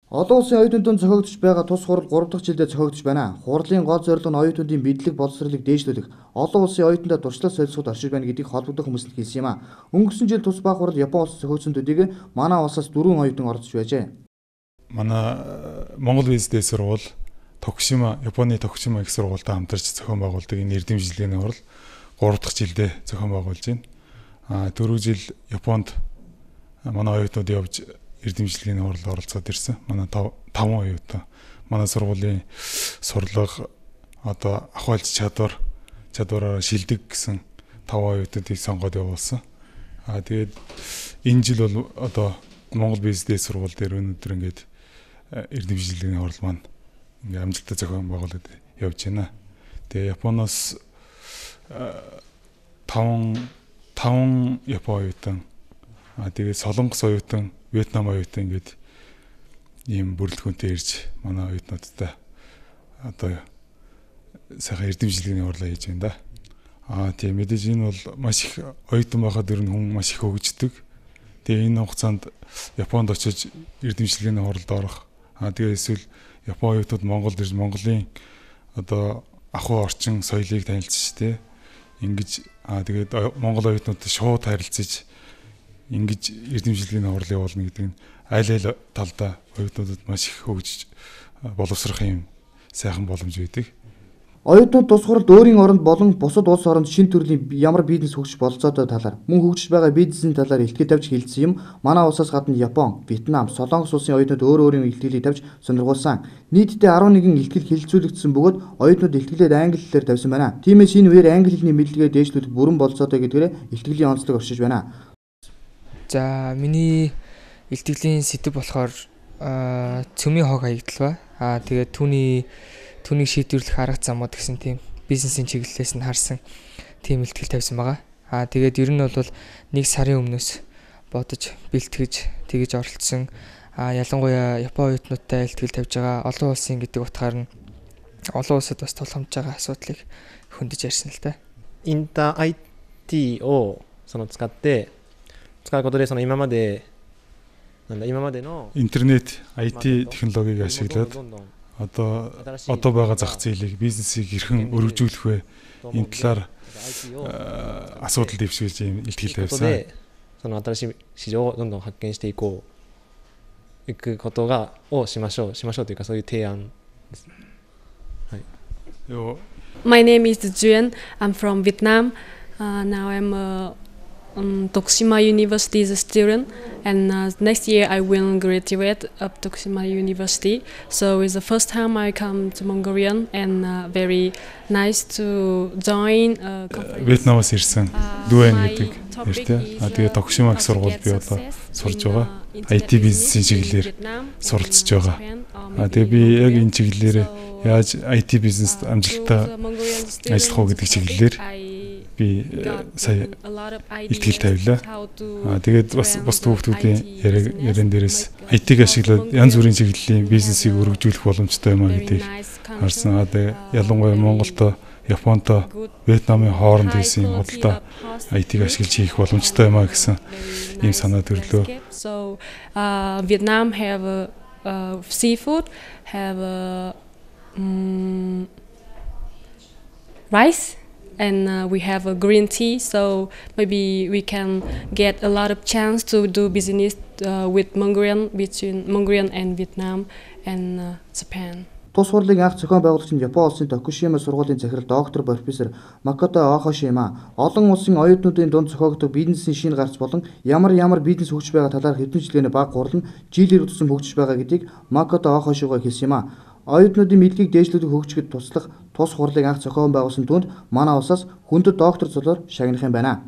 Олон улсын оюутнуудын зохиогдож байгаа тус хурал 3 дахь жилдээ зохиогдож байна. Хурлын гол зорилго нь оюутнуудын мэдлэг боловсролыг дээшлүүлэх, олон улсын оюутнуудад туршлага солилцоход оршиж байна гэдгийг холбогдох хүмүүст хэлсэн юм а. Өнгөрсөн жил тус баг хурал Япон улс зохиогдсон төдийг манай улсаас 4 оюутан оролцож байжээ. Манай Монгол визтэй сургууль Токусима, Японы Токусима их сургуультай хамтарч зохион байгуулдаг энэ эрдэмжилгээний хурал 3 дахь жилдээ зохион байгуулж байна. 4 жил Японд манай оюутнууд явж эрдэмжилгээний хурлд оролцоод ирсэн. Манай 5 оюутан манай сургуулийн сурлага одоо ахуйлж чадвараараа шилдэг гэсэн 5 оюутнуудыг сонгоод явуулсан. Тэгээд энэ жил бол одоо Монгол бизнес сургууль дээр өнөөдөр ингээд эрдэмжилгээний хурал маань ингээд амжилттай зохион байгуулаад явж байна. Тэгээ Японоос 5 Япон оюутан тэгээд Солонгос оюутан, Вьетнам оюутан ингээд ийм бүрэлдэхүүнтэй ирж манай оюутнуудтай одоо сайхан эрдэмжилгээний хурлаа хийж байна да. Тийм мэдээж энэ бол маш их оюутан байхад ер нь хүн маш их хөгждөг. Тэгээ энэ хугацаанд Японд очиж эрдэмжилгээний хурлд орох. Тэгээ эсвэл Япон оюутнууд Монголд ирж Монголын одоо ахуй орчин соёлыг танилцж тэ ингэж тэгээд Монгол оюутнуудтай шууд харилцаж ингэж эрдэмжилгээний хурлын явуулна гэдэг нь аль талдаа оюутнуудад маш их хөгжиж боловсрох юм сайхан боломж байдаг. Оюутнууд тус хуралд өөрийн оронд болон бусад улс оронд шинэ төрлийн ямар бизнес хөгжих бололцоотой талаар мөн хөгжиж байгаа бизнесийн талаар илтгэл тавьж хэлсэн юм. Манай улсаас гадна Япон, Вьетнам, Солонгос улсын оюутнууд өөрийн илтгэлийг тавьж сонирхуулсан. Нийтдээ 11 илтгэл хэлэлцүүлэгдсэн бөгөөд оюутнууд илтгэлээд англи хэлээр тавьсан байна. Тиймээс энэ үеэр англи хэлний мэдлэгээ дээшлүүлэх бүрэн бололцоотой гэдгээр илтгэлийн онцлог оршиж байна. За миний илтгэлийн сэдэв болохоор цөмийн хог хаягдал ба. Тэгээд түүнийг шийдвэрлэх арга замууд гэсэн тийм бизнесийн чиглэлээс нь харсан тийм илтгэл тавьсан байгаа. Тэгээд ер нь бол 1 сарын өмнөөс бодож бэлтгэж тэгж оролцсон. Ялангуяа Япон оюутнуудтай илтгэл тавьж байгаа олон улсын гэдэг утгаар нь олон улсад бас тулгамж байгаа асуудлыг хөндөж ярьсан л та. インター IT を使うことで今までの интернет IT технологиг ашиглаад одоо байгаа зах зээлийг бизнесийг хэрхэн өргөжүүлэх вэ? Энэ талаар асуудал дэвшүүлж ийм илтгэл тавьсан. その新しい市場をどんどん発見していくことをしましょうというかそういう提案です。はい。My name is Juan. I'm from Vietnam. Now I'm Tokushima University's student, and next year I will graduate of Tokushima University. So it's the first time I come to Mongolian, and very nice to join. Вьетнамаас ирсэн Дуэн гэдэг нэртэй. Тэгээ Токушима их сургуульд би одоо сурж байгаа. IT бизнесийн чиглэлээр суралцж байгаа. Тэгээ би яг энэ чиглэлээр яаж IT бизнест амжилттай ажиллах уу гэдэг чиглэлээр би сая илтгэл тавилаа. Тэгээд бас хүүхдүүдийн яран дээрээс IT-г ашиглаад янз бүрийн чиглэлийн бизнесийг өргөжүүлэх боломжтой юм а гэдгийг харсан. Ялангуяа Монголтой, Японтой, Вьетнамын хооронд хийсэн юм худалдаа IT-г ашиглаж хийх боломжтой юм а гэсэн ийм санаа төрлөө. So Vietnam have seafood, have rice. And we have a green tea, so maybe we can get a lot of chance to do business with Mongolian, between Mongolian and Vietnam and Japan. Тус хурлын анх зохион байгуулагч нь Япон улсын Токушима сургуулийн захирал доктор профессор Макото Охоши юм а. Олон улсын оюутнуудын дунд зохиогддог бизнесийн шинэ гарц болон ямар бизнес хөгжиж байгаа талаар хэдэн жилийн баг гурал нь жилээр тусам хөгжиж байгаа гэдгийг Макото Охошигаа хэлсэн юм а. Оюутнуудын мэдлэгийг дээшлүүлэх хөгжихэд туслах тус хурлыг анх зохион байгуулсан түнд манай улсаас хүндэт доктор цолоор шагнах юм байна.